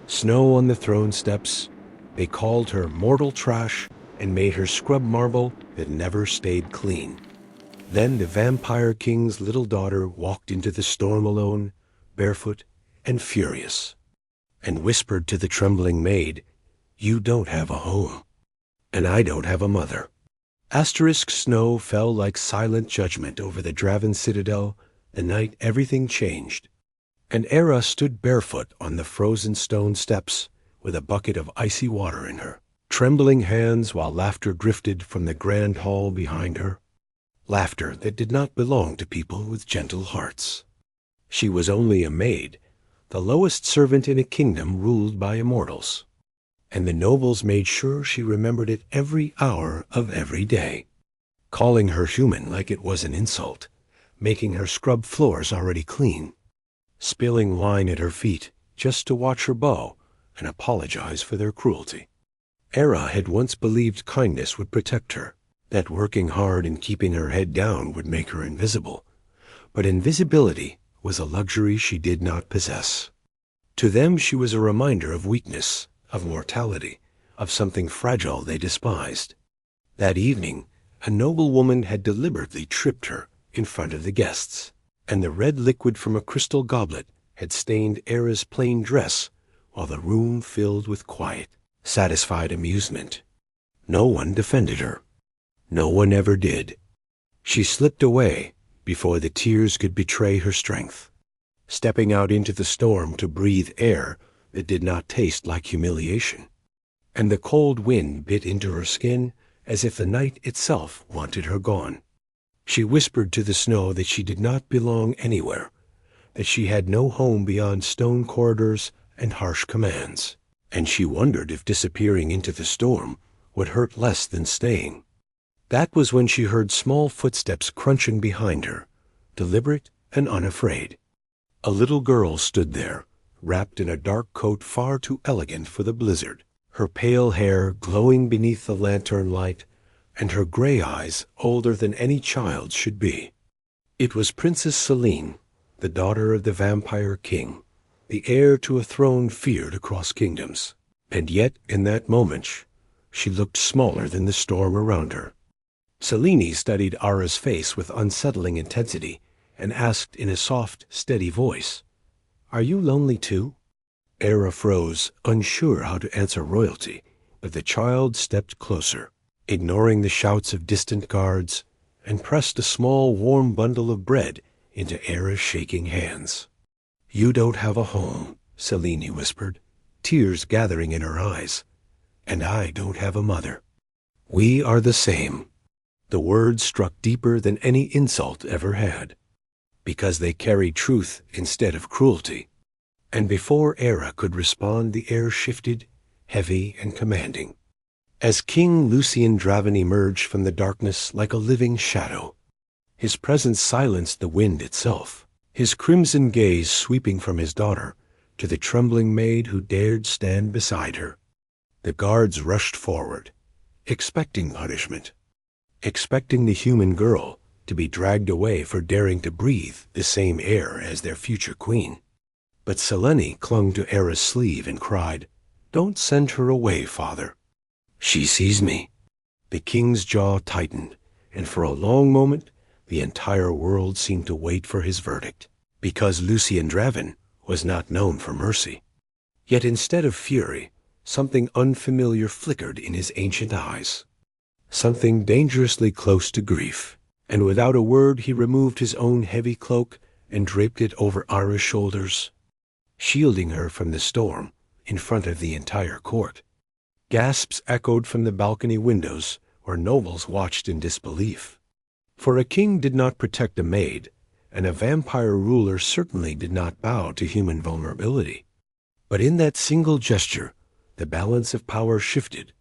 Snow on the throne steps. They called her mortal trash and made her scrub marble that never stayed clean. Then the vampire king's little daughter walked into the storm alone, barefoot and furious, and whispered to the trembling maid, "You don't have a home, and I don't have a mother." Asterisk snow fell like silent judgment over the Draven citadel the night everything changed, and Era stood barefoot on the frozen stone steps with a bucket of icy water in her, trembling hands while laughter drifted from the grand hall behind her, laughter that did not belong to people with gentle hearts. She was only a maid, the lowest servant in a kingdom ruled by immortals, and the nobles made sure she remembered it every hour of every day, calling her human like it was an insult, making her scrub floors already clean, spilling wine at her feet just to watch her bow and apologize for their cruelty. Era had once believed kindness would protect her, that working hard and keeping her head down would make her invisible, but invisibility was a luxury she did not possess. To them she was a reminder of weakness, of mortality, of something fragile they despised. That evening, a noble woman had deliberately tripped her in front of the guests, and the red liquid from a crystal goblet had stained Era's plain dress while the room filled with quiet, satisfied amusement. No one defended her. No one ever did. She slipped away before the tears could betray her strength, stepping out into the storm to breathe air that did not taste like humiliation, and the cold wind bit into her skin as if the night itself wanted her gone. She whispered to the snow that she did not belong anywhere, that she had no home beyond stone corridors and harsh commands, and she wondered if disappearing into the storm would hurt less than staying. That was when she heard small footsteps crunching behind her, deliberate and unafraid. A little girl stood there, wrapped in a dark coat far too elegant for the blizzard, her pale hair glowing beneath the lantern light, and her gray eyes older than any child's should be. It was Princess Selene, the daughter of the vampire king, the heir to a throne feared across kingdoms. And yet, in that moment, she looked smaller than the storm around her. Selene studied Ara's face with unsettling intensity and asked in a soft, steady voice, "Are you lonely too?" Ara froze, unsure how to answer royalty, but the child stepped closer, ignoring the shouts of distant guards, and pressed a small, warm bundle of bread into Ara's shaking hands. "You don't have a home," Selene whispered, tears gathering in her eyes, "and I don't have a mother. We are the same." The words struck deeper than any insult ever had, because they carried truth instead of cruelty. And before Era could respond, the air shifted, heavy and commanding, as King Lucian Draven emerged from the darkness like a living shadow. His presence silenced the wind itself, his crimson gaze sweeping from his daughter to the trembling maid who dared stand beside her. The guards rushed forward, expecting punishment, expecting the human girl to be dragged away for daring to breathe the same air as their future queen. But Selene clung to Era's sleeve and cried, "Don't send her away, father. She sees me." The king's jaw tightened, and for a long moment the entire world seemed to wait for his verdict, because Lucian Draven was not known for mercy. Yet instead of fury, something unfamiliar flickered in his ancient eyes, something dangerously close to grief, and without a word he removed his own heavy cloak and draped it over Ara's shoulders, shielding her from the storm in front of the entire court. Gasps echoed from the balcony windows where nobles watched in disbelief. For a king did not protect a maid, and a vampire ruler certainly did not bow to human vulnerability. But in that single gesture, the balance of power shifted,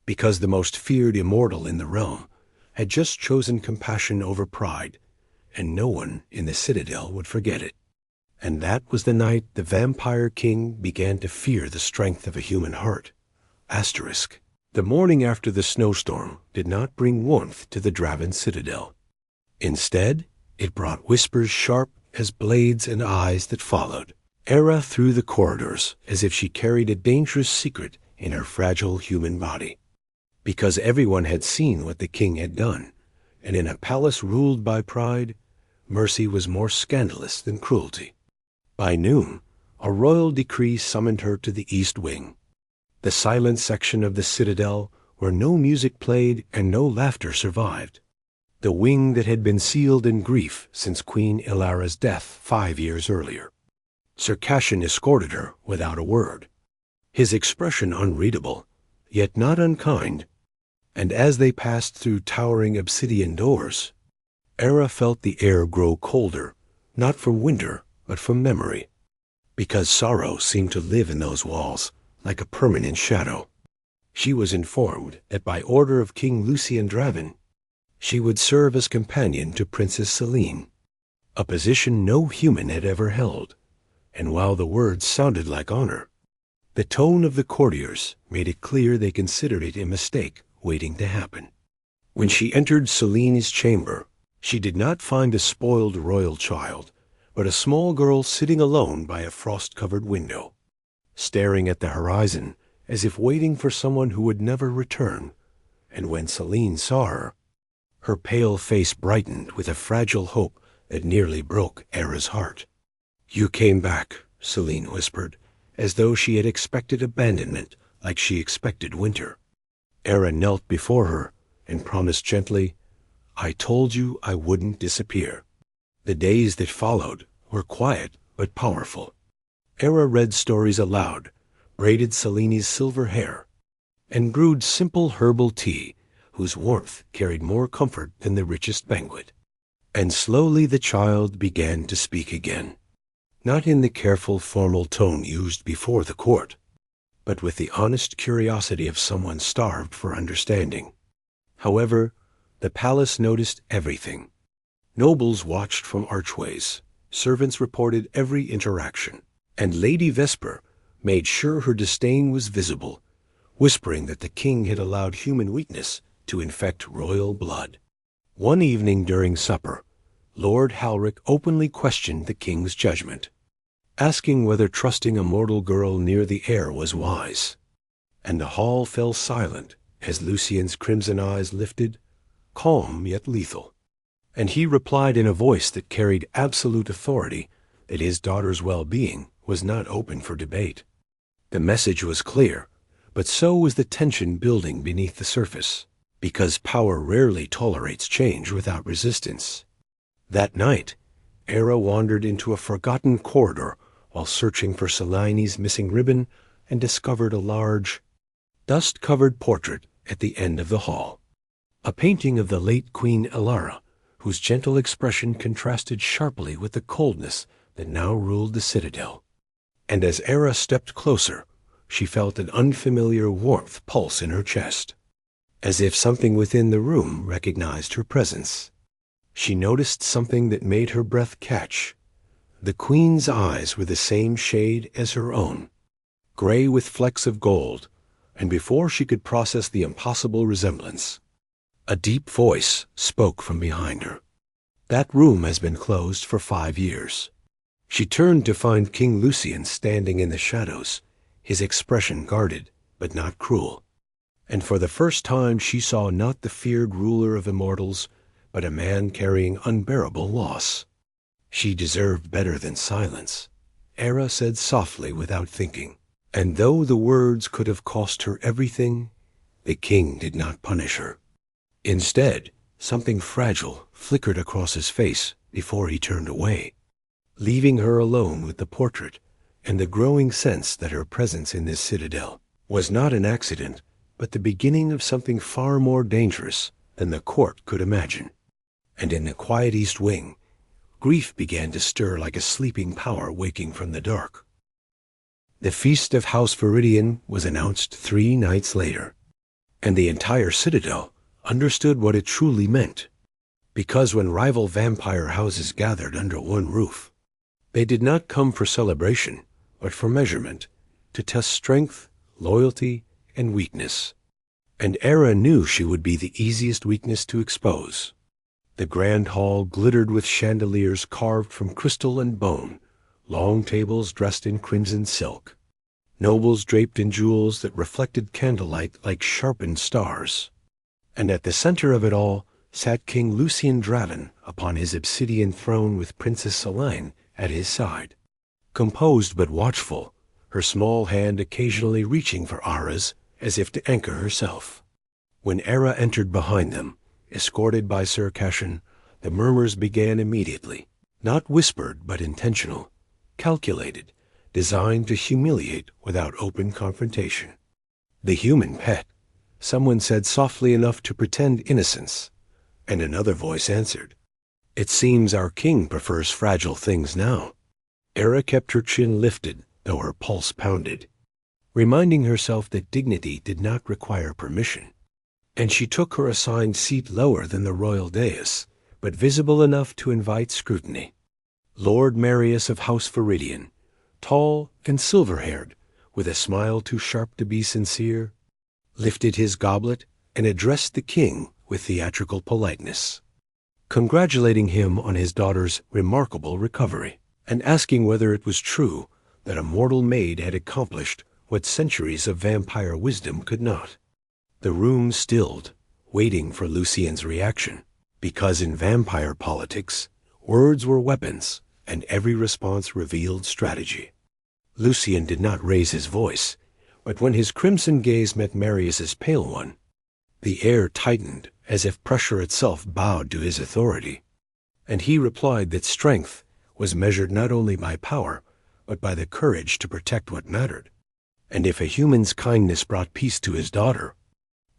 because the most feared immortal in the realm had just chosen compassion over pride, and no one in the citadel would forget it. And that was the night the vampire king began to fear the strength of a human heart. Asterisk. The morning after the snowstorm did not bring warmth to the Draven citadel. Instead, it brought whispers sharp as blades and eyes that followed, Era through the corridors as if she carried a dangerous secret in her fragile human body. Because everyone had seen what the king had done, and in a palace ruled by pride, mercy was more scandalous than cruelty. By noon, a royal decree summoned her to the East Wing, the silent section of the citadel where no music played and no laughter survived, the wing that had been sealed in grief since Queen Ilara's death 5 years earlier. Sir Cassian escorted her without a word, his expression unreadable, yet not unkind, and as they passed through towering obsidian doors, Era felt the air grow colder, not from winter, but from memory, because sorrow seemed to live in those walls like a permanent shadow. She was informed that by order of King Lucien Draven, she would serve as companion to Princess Celine, a position no human had ever held, and while the words sounded like honor, the tone of the courtiers made it clear they considered it a mistake waiting to happen. When she entered Celine's chamber, she did not find a spoiled royal child, but a small girl sitting alone by a frost-covered window, staring at the horizon as if waiting for someone who would never return. And when Celine saw her, her pale face brightened with a fragile hope that nearly broke Era's heart. "You came back," Celine whispered, as though she had expected abandonment like she expected winter. Era knelt before her and promised gently, "I told you I wouldn't disappear." The days that followed were quiet but powerful. Era read stories aloud, braided Celine's silver hair, and brewed simple herbal tea whose warmth carried more comfort than the richest banquet. And slowly the child began to speak again, not in the careful formal tone used before the court, but with the honest curiosity of someone starved for understanding. However, the palace noticed everything. Nobles watched from archways, servants reported every interaction, and Lady Vesper made sure her disdain was visible, whispering that the king had allowed human weakness to infect royal blood. One evening during supper, Lord Halric openly questioned the king's judgment, asking whether trusting a mortal girl near the heir was wise. And the hall fell silent as Lucien's crimson eyes lifted, calm yet lethal. And he replied in a voice that carried absolute authority that his daughter's well-being was not open for debate. The message was clear, but so was the tension building beneath the surface, because power rarely tolerates change without resistance. That night, Era wandered into a forgotten corridor while searching for Celine's missing ribbon and discovered a large, dust-covered portrait at the end of the hall, a painting of the late Queen Ilara, whose gentle expression contrasted sharply with the coldness that now ruled the citadel. And as Era stepped closer, she felt an unfamiliar warmth pulse in her chest, as if something within the room recognized her presence. She noticed something that made her breath catch. The queen's eyes were the same shade as her own, gray with flecks of gold, and before she could process the impossible resemblance, a deep voice spoke from behind her. "That room has been closed for 5 years." She turned to find King Lucien standing in the shadows, his expression guarded but not cruel. And for the first time she saw not the feared ruler of immortals, but a man carrying unbearable loss. "She deserved better than silence," Era said softly without thinking. And though the words could have cost her everything, the king did not punish her. Instead, something fragile flickered across his face before he turned away, leaving her alone with the portrait and the growing sense that her presence in this citadel was not an accident, but the beginning of something far more dangerous than the court could imagine. And in the quiet East Wing, grief began to stir like a sleeping power waking from the dark. The feast of House Viridian was announced 3 nights later, and the entire citadel understood what it truly meant, because when rival vampire houses gathered under one roof, they did not come for celebration, but for measurement, to test strength, loyalty, and weakness. And Era knew she would be the easiest weakness to expose. The grand hall glittered with chandeliers carved from crystal and bone, long tables dressed in crimson silk, nobles draped in jewels that reflected candlelight like sharpened stars. And at the center of it all sat King Lucien Draven upon his obsidian throne with Princess Selene at his side. Composed but watchful, her small hand occasionally reaching for Ara's as if to anchor herself. When Ara entered behind them, escorted by Sir Cashin, the murmurs began immediately, not whispered but intentional, calculated, designed to humiliate without open confrontation. The human pet, someone said softly enough to pretend innocence, and another voice answered, "It seems our king prefers fragile things now." Ara kept her chin lifted, though her pulse pounded, reminding herself that dignity did not require permission. And she took her assigned seat lower than the royal dais, but visible enough to invite scrutiny. Lord Marius of House Viridian, tall and silver-haired, with a smile too sharp to be sincere, lifted his goblet and addressed the king with theatrical politeness, congratulating him on his daughter's remarkable recovery, and asking whether it was true that a mortal maid had accomplished what centuries of vampire wisdom could not. The room stilled, waiting for Lucien's reaction, because in vampire politics, words were weapons, and every response revealed strategy. Lucien did not raise his voice, but when his crimson gaze met Marius's pale one, the air tightened as if pressure itself bowed to his authority, and he replied that strength was measured not only by power, but by the courage to protect what mattered. And if a human's kindness brought peace to his daughter,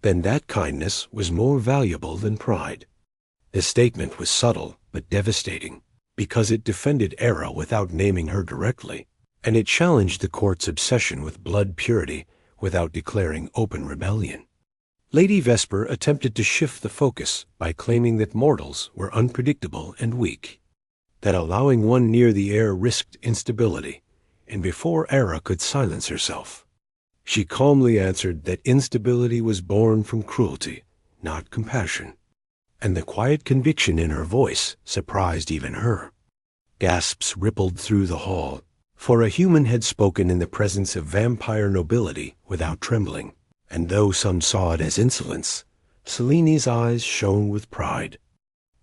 then that kindness was more valuable than pride. The statement was subtle but devastating, because it defended Ara without naming her directly, and it challenged the court's obsession with blood purity without declaring open rebellion. Lady Vesper attempted to shift the focus by claiming that mortals were unpredictable and weak, that allowing one near the heir risked instability, and before Ara could silence herself, she calmly answered that instability was born from cruelty, not compassion, and the quiet conviction in her voice surprised even her. Gasps rippled through the hall, for a human had spoken in the presence of vampire nobility without trembling, and though some saw it as insolence, Selene's eyes shone with pride.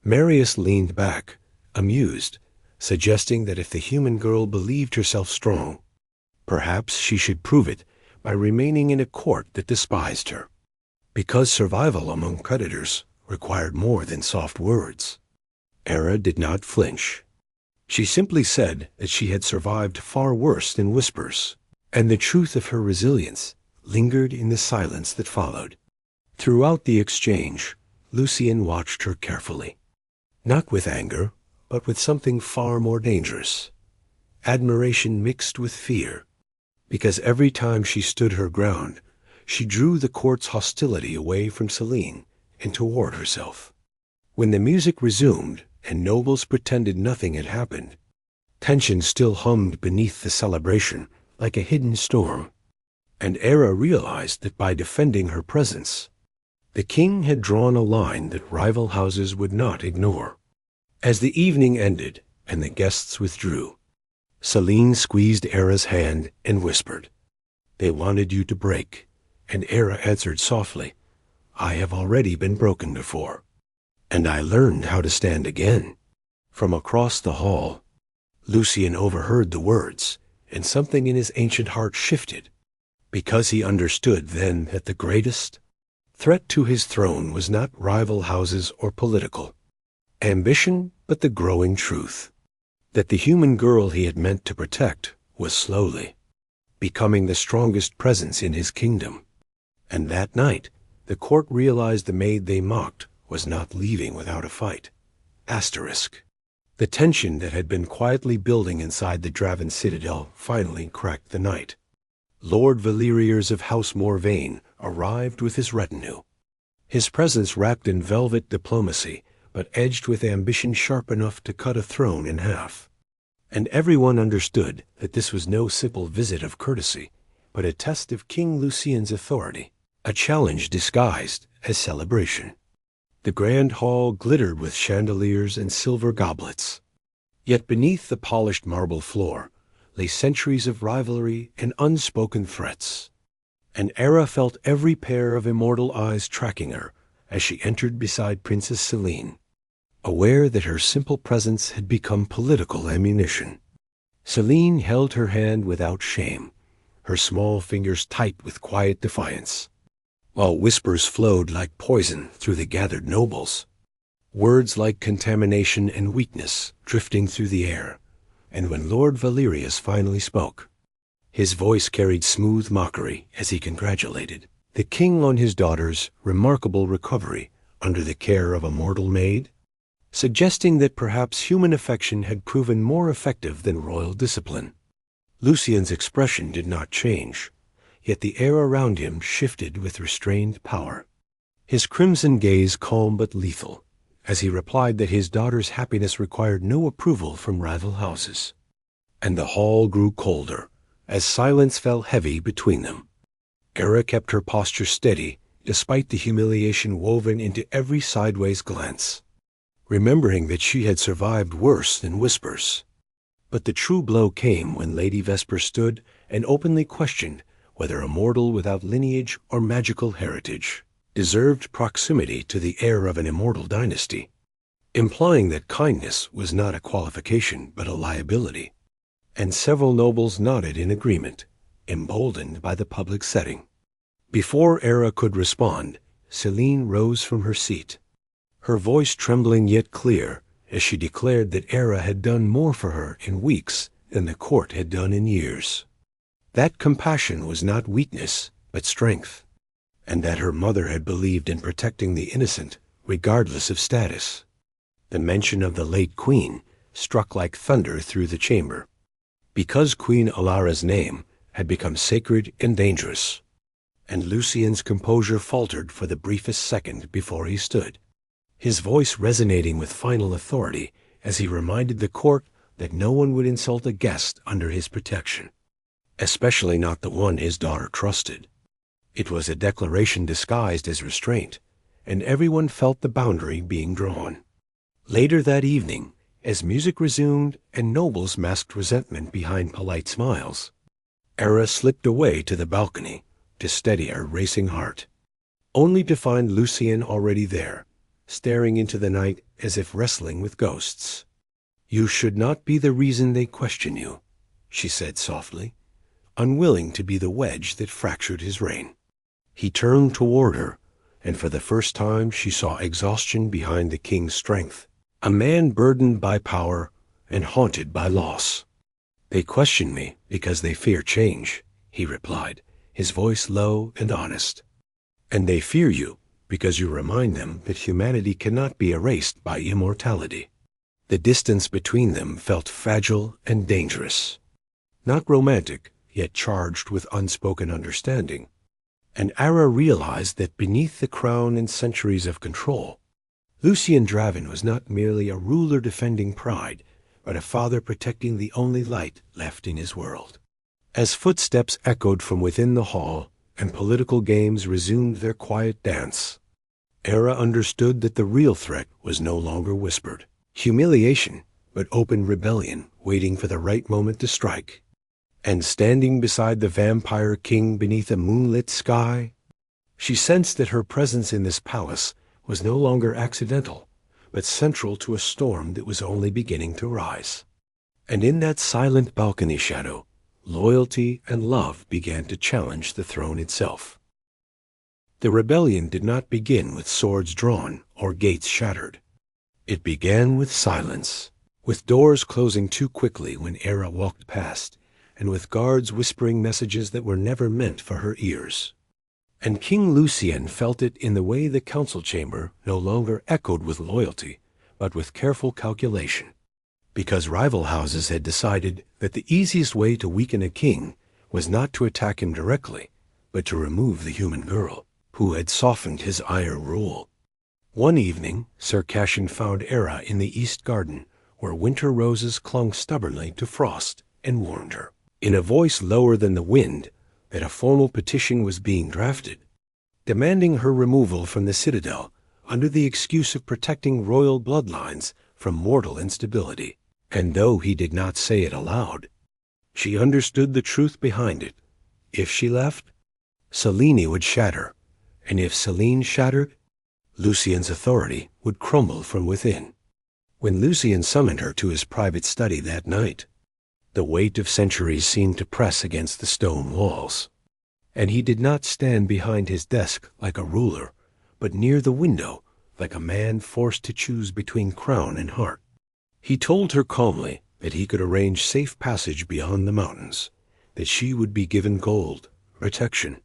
Marius leaned back, amused, suggesting that if the human girl believed herself strong, perhaps she should prove it by remaining in a court that despised her, because survival among predators required more than soft words. Ara did not flinch. She simply said that she had survived far worse than whispers, and the truth of her resilience lingered in the silence that followed. Throughout the exchange, Lucien watched her carefully, not with anger, but with something far more dangerous, admiration mixed with fear, because every time she stood her ground, she drew the court's hostility away from Selene and toward herself. When the music resumed and nobles pretended nothing had happened, tension still hummed beneath the celebration like a hidden storm, and Ara realized that by defending her presence, the king had drawn a line that rival houses would not ignore. As the evening ended and the guests withdrew, Selene squeezed Ara's hand and whispered, "They wanted you to break," and Ara answered softly, "I have already been broken before, and I learned how to stand again." From across the hall, Lucien overheard the words, and something in his ancient heart shifted, because he understood then that the greatest threat to his throne was not rival houses or political ambition, but the growing truth that the human girl he had meant to protect was slowly becoming the strongest presence in his kingdom. And that night, the court realized the maid they mocked was not leaving without a fight. Asterisk. The tension that had been quietly building inside the Draven citadel finally cracked the night. Lord Valeriers of House Morvain arrived with his retinue, his presence wrapped in velvet diplomacy, but edged with ambition sharp enough to cut a throne in half. And everyone understood that this was no simple visit of courtesy, but a test of King Lucien's authority, a challenge disguised as celebration. The grand hall glittered with chandeliers and silver goblets, yet beneath the polished marble floor lay centuries of rivalry and unspoken threats. And Era felt every pair of immortal eyes tracking her as she entered beside Princess Selene, aware that her simple presence had become political ammunition. Selene held her hand without shame, her small fingers tight with quiet defiance, while whispers flowed like poison through the gathered nobles. Words like contamination and weakness drifting through the air, and when Lord Valerius finally spoke, his voice carried smooth mockery as he congratulated the king on his daughter's remarkable recovery under the care of a mortal maid, suggesting that perhaps human affection had proven more effective than royal discipline. Lucien's expression did not change, yet the air around him shifted with restrained power. His crimson gaze calm but lethal, as he replied that his daughter's happiness required no approval from rival houses. And the hall grew colder, as silence fell heavy between them. Era kept her posture steady, despite the humiliation woven into every sideways glance, remembering that she had survived worse than whispers. But the true blow came when Lady Vesper stood and openly questioned whether a mortal without lineage or magical heritage deserved proximity to the heir of an immortal dynasty, implying that kindness was not a qualification but a liability. And several nobles nodded in agreement, emboldened by the public setting. Before Era could respond, Selene rose from her seat, her voice trembling yet clear as she declared that Era had done more for her in weeks than the court had done in years. That compassion was not weakness, but strength, and that her mother had believed in protecting the innocent, regardless of status. The mention of the late queen struck like thunder through the chamber, because Queen Alara's name had become sacred and dangerous, and Lucien's composure faltered for the briefest second before he stood, his voice resonating with final authority as he reminded the court that no one would insult a guest under his protection, especially not the one his daughter trusted. It was a declaration disguised as restraint, and everyone felt the boundary being drawn. Later that evening, as music resumed and nobles masked resentment behind polite smiles, Era slipped away to the balcony to steady her racing heart, only to find Lucien already there, staring into the night as if wrestling with ghosts. "You should not be the reason they question you," she said softly, unwilling to be the wedge that fractured his reign. He turned toward her, and for the first time she saw exhaustion behind the king's strength, a man burdened by power and haunted by loss. "They question me because they fear change," he replied, his voice low and honest. "And they fear you because you remind them that humanity cannot be erased by immortality." The distance between them felt fragile and dangerous, not romantic, yet charged with unspoken understanding. And Era realized that beneath the crown and centuries of control, Lucien Draven was not merely a ruler defending pride, but a father protecting the only light left in his world. As footsteps echoed from within the hall and political games resumed their quiet dance, Era understood that the real threat was no longer whispered humiliation, but open rebellion waiting for the right moment to strike. And standing beside the vampire king beneath a moonlit sky, she sensed that her presence in this palace was no longer accidental, but central to a storm that was only beginning to rise. And in that silent balcony shadow, loyalty and love began to challenge the throne itself. The rebellion did not begin with swords drawn or gates shattered. It began with silence, with doors closing too quickly when Era walked past, and with guards whispering messages that were never meant for her ears. And King Lucien felt it in the way the council chamber no longer echoed with loyalty, but with careful calculation, because rival houses had decided that the easiest way to weaken a king was not to attack him directly, but to remove the human girl who had softened his iron rule. One evening, Sir Cassian found Era in the East Garden, where winter roses clung stubbornly to frost, and warned her, in a voice lower than the wind, that a formal petition was being drafted, demanding her removal from the citadel under the excuse of protecting royal bloodlines from mortal instability. And though he did not say it aloud, She understood the truth behind it. If she left, Selene would shatter, and if Selene shattered, Lucien's authority would crumble from within. When Lucien summoned her to his private study that night, the weight of centuries seemed to press against the stone walls, and he did not stand behind his desk like a ruler, but near the window like a man forced to choose between crown and heart. He told her calmly that he could arrange safe passage beyond the mountains, that she would be given gold, protection,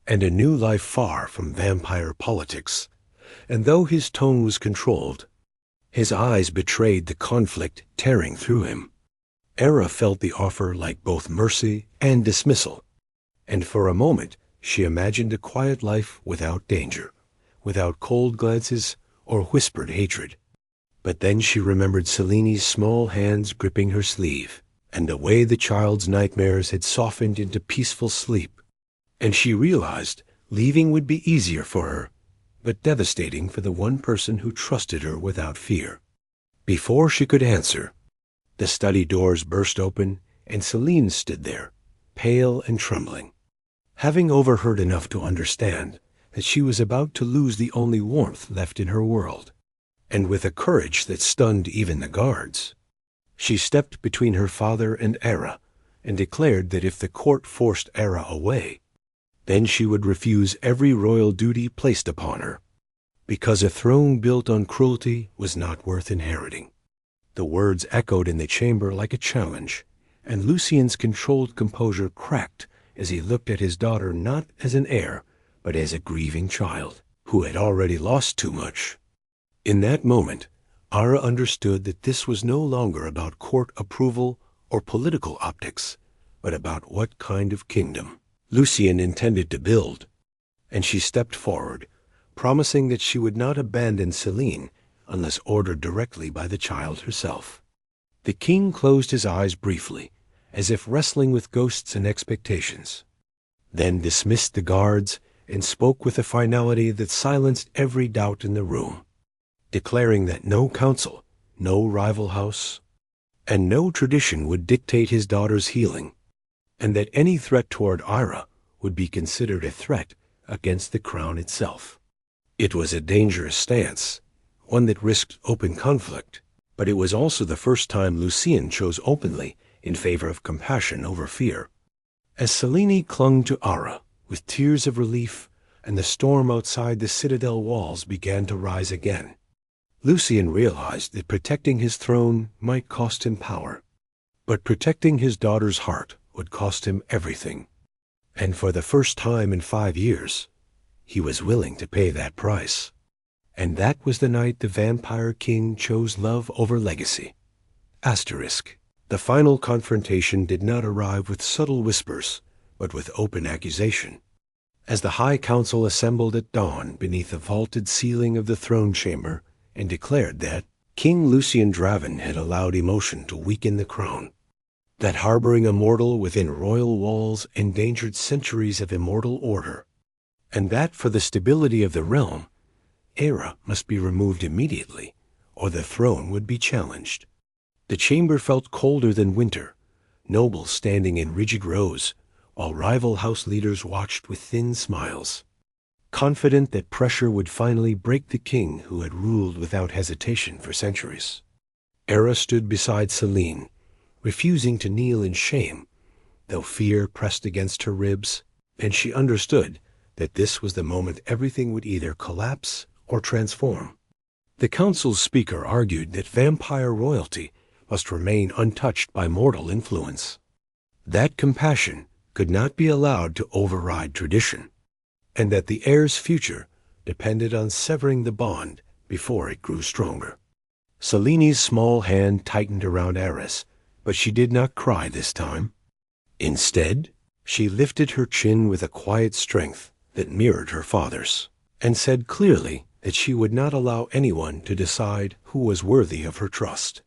and a new life far from vampire politics. And though his tone was controlled, his eyes betrayed the conflict tearing through him. Era felt the offer like both mercy and dismissal, and for a moment she imagined a quiet life without danger, without cold glances or whispered hatred. But then she remembered Selene's small hands gripping her sleeve, and the way the child's nightmares had softened into peaceful sleep, and she realized leaving would be easier for her, but devastating for the one person who trusted her without fear. Before she could answer, the study doors burst open, and Selene stood there, pale and trembling, having overheard enough to understand that she was about to lose the only warmth left in her world. And with a courage that stunned even the guards, she stepped between her father and Era, and declared that if the court forced Era away, then she would refuse every royal duty placed upon her, because a throne built on cruelty was not worth inheriting. The words echoed in the chamber like a challenge, and Lucien's controlled composure cracked as he looked at his daughter not as an heir, but as a grieving child, who had already lost too much. In that moment, Ara understood that this was no longer about court approval or political optics, but about what kind of kingdom Lucien intended to build, and she stepped forward, promising that she would not abandon Selene unless ordered directly by the child herself. The king closed his eyes briefly, as if wrestling with ghosts and expectations, then dismissed the guards and spoke with a finality that silenced every doubt in the room, declaring that no council, no rival house, and no tradition would dictate his daughter's healing, and that any threat toward Ira would be considered a threat against the crown itself. It was a dangerous stance, one that risked open conflict, but it was also the first time Lucien chose openly in favor of compassion over fear. As Selene clung to Ara with tears of relief and the storm outside the citadel walls began to rise again, Lucien realized that protecting his throne might cost him power, but protecting his daughter's heart would cost him everything. And for the first time in 5 years, he was willing to pay that price. And that was the night the vampire king chose love over legacy. Asterisk. The final confrontation did not arrive with subtle whispers, but with open accusation. As the High Council assembled at dawn beneath the vaulted ceiling of the throne chamber and declared that King Lucien Draven had allowed emotion to weaken the crown, that harboring a mortal within royal walls endangered centuries of immortal order, and that for the stability of the realm, Era must be removed immediately, or the throne would be challenged. The chamber felt colder than winter, nobles standing in rigid rows, while rival house leaders watched with thin smiles, confident that pressure would finally break the king who had ruled without hesitation for centuries. Era stood beside Selene, refusing to kneel in shame, though fear pressed against her ribs, and she understood that this was the moment everything would either collapse or transform. The council's speaker argued that vampire royalty must remain untouched by mortal influence, that compassion could not be allowed to override tradition, and that the heir's future depended on severing the bond before it grew stronger. Selene's small hand tightened around Eris, but she did not cry this time. Instead, she lifted her chin with a quiet strength that mirrored her father's, and said clearly that she would not allow anyone to decide who was worthy of her trust.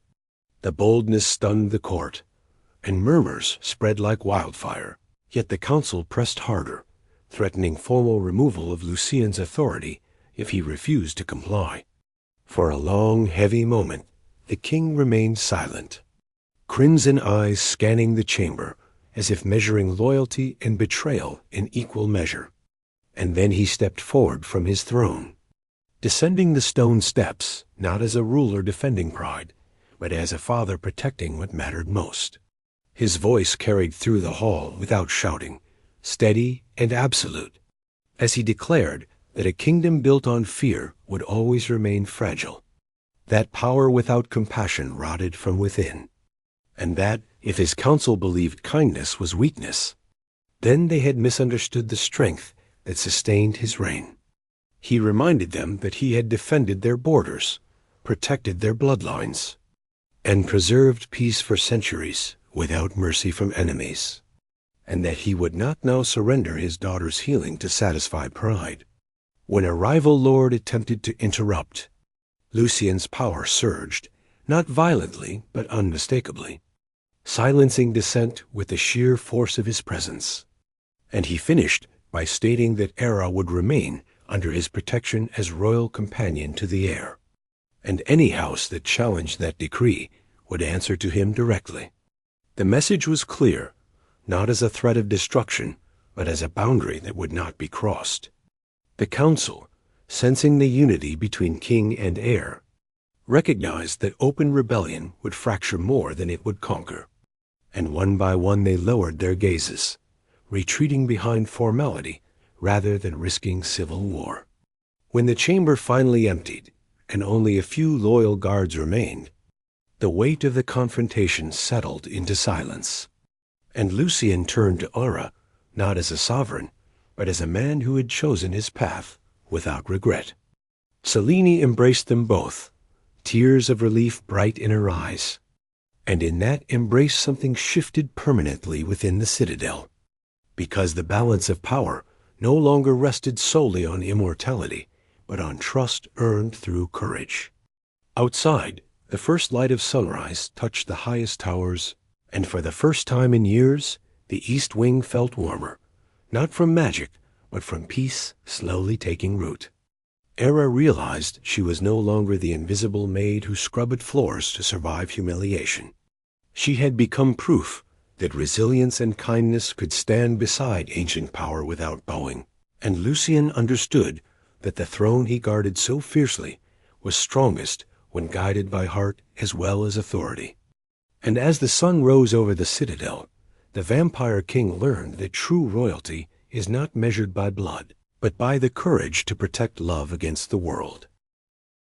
The boldness stunned the court, and murmurs spread like wildfire, yet the council pressed harder, threatening formal removal of Lucien's authority if he refused to comply. For a long, heavy moment, the king remained silent, crimson eyes scanning the chamber as if measuring loyalty and betrayal in equal measure. And then he stepped forward from his throne, descending the stone steps, not as a ruler defending pride, but as a father protecting what mattered most. His voice carried through the hall without shouting, steady and absolute, as he declared that a kingdom built on fear would always remain fragile, that power without compassion rotted from within, and that, if his council believed kindness was weakness, then they had misunderstood the strength that sustained his reign. He reminded them that he had defended their borders, protected their bloodlines, and preserved peace for centuries without mercy from enemies, and that he would not now surrender his daughter's healing to satisfy pride. When a rival lord attempted to interrupt, Lucien's power surged, not violently but unmistakably, silencing dissent with the sheer force of his presence. And he finished by stating that Era would remain under his protection as royal companion to the heir, and any house that challenged that decree would answer to him directly. The message was clear, not as a threat of destruction, but as a boundary that would not be crossed. The council, sensing the unity between king and heir, recognized that open rebellion would fracture more than it would conquer, and one by one they lowered their gazes, retreating behind formality rather than risking civil war. When the chamber finally emptied, and only a few loyal guards remained, the weight of the confrontation settled into silence, and Lucien turned to Era not as a sovereign, but as a man who had chosen his path without regret. Selene embraced them both, tears of relief bright in her eyes, and in that embrace something shifted permanently within the citadel, because the balance of power no longer rested solely on immortality, but on trust earned through courage. Outside, the first light of sunrise touched the highest towers, and for the first time in years, the east wing felt warmer, not from magic, but from peace slowly taking root. Era realized she was no longer the invisible maid who scrubbed floors to survive humiliation. She had become proof that resilience and kindness could stand beside ancient power without bowing, and Lucien understood that the throne he guarded so fiercely was strongest when guided by heart as well as authority. And as the sun rose over the citadel, the vampire king learned that true royalty is not measured by blood, but by the courage to protect love against the world.